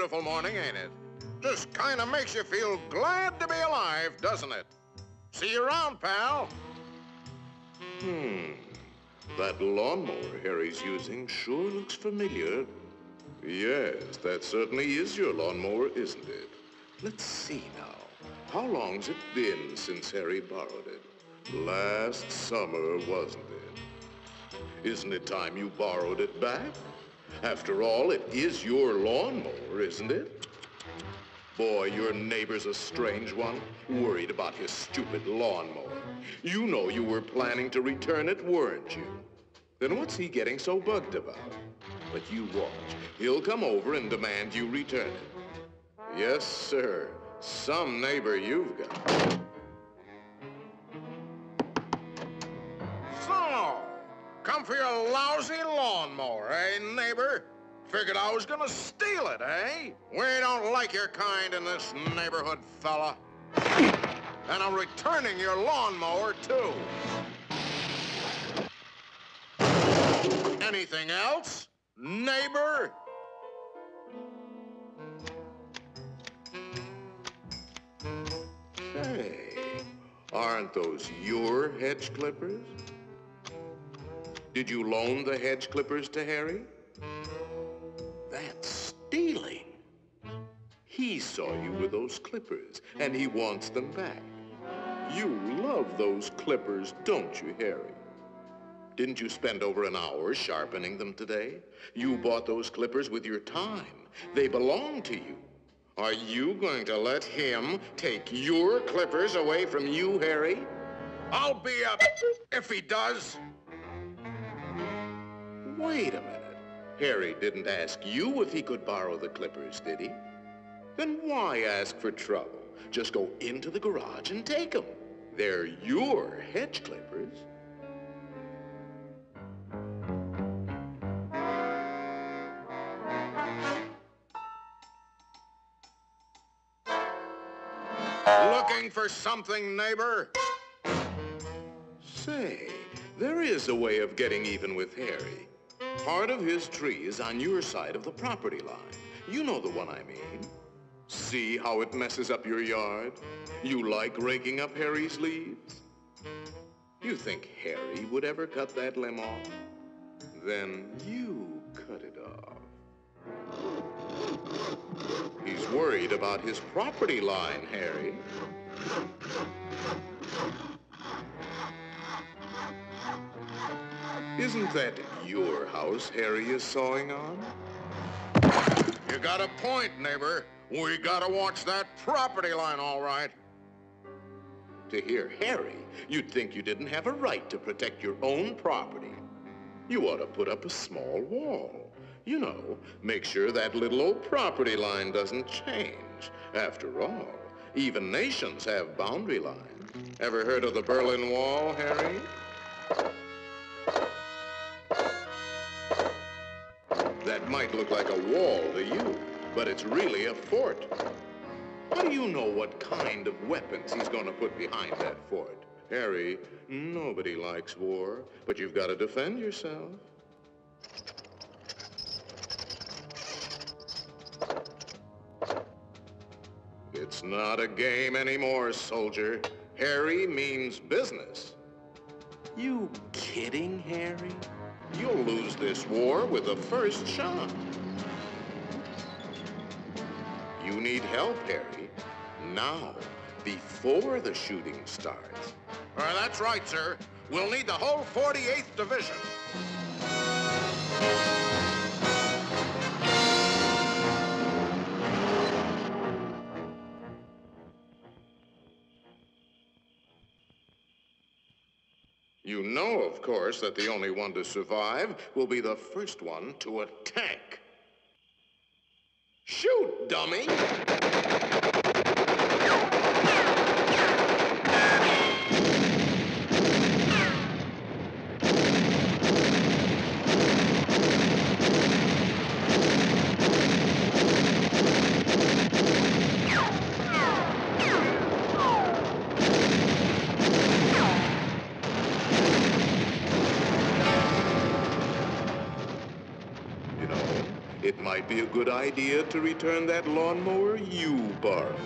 beautiful morning, ain't it? Just kind of makes you feel glad to be alive, doesn't it? See you around, pal. That lawnmower Harry's using sure looks familiar. Yes, that certainly is your lawnmower, isn't it? Let's see now. How long's it been since Harry borrowed it? Last summer, wasn't it? Isn't it time you borrowed it back? After all, it is your lawnmower, isn't it? Boy, your neighbor's a strange one, worried about his stupid lawnmower. You know you were planning to return it, weren't you? Then what's he getting so bugged about? But you watch. He'll come over and demand you return it. Yes, sir. Some neighbor you've got. So, come for your lousy lawnmower, eh, neighbor? Figured I was gonna steal it, eh? We don't like your kind in this neighborhood, fella. And I'm returning your lawnmower, too. Anything else, neighbor? Hey, aren't those your hedge clippers? Did you loan the hedge clippers to Harry? That's stealing. He saw you with those clippers, and he wants them back. You love those clippers, don't you, Harry? Didn't you spend over an hour sharpening them today? You bought those clippers with your time. They belong to you. Are you going to let him take your clippers away from you, Harry? I'll be up if he does. Wait a minute. Harry didn't ask you if he could borrow the clippers, did he? Then why ask for trouble? Just go into the garage and take them. They're your hedge clippers. Looking for something, neighbor? Say, there is a way of getting even with Harry. Part of his tree is on your side of the property line. You know the one I mean. See how it messes up your yard? You like raking up Harry's leaves? You think Harry would ever cut that limb off? Then you cut it off. He's worried about his property line, Harry. Isn't that your house Harry is sawing on? You got a point, neighbor. We gotta watch that property line, all right. To hear Harry, you'd think you didn't have a right to protect your own property. You ought to put up a small wall. You know, make sure that little old property line doesn't change. After all, even nations have boundary lines. Ever heard of the Berlin Wall, Harry? That might look like a wall to you, but it's really a fort. How do you know what kind of weapons he's going to put behind that fort? Harry, nobody likes war, but you've got to defend yourself. It's not a game anymore, soldier. Harry means business. You kidding, Harry? You'll lose this war with the first shot. You need help, Harry. Now, before the shooting starts. That's right, sir. We'll need the whole 48th Division. You know, of course, that the only one to survive will be the first one to attack. Shoot, dummy! it might be a good idea to return that lawnmower you borrowed.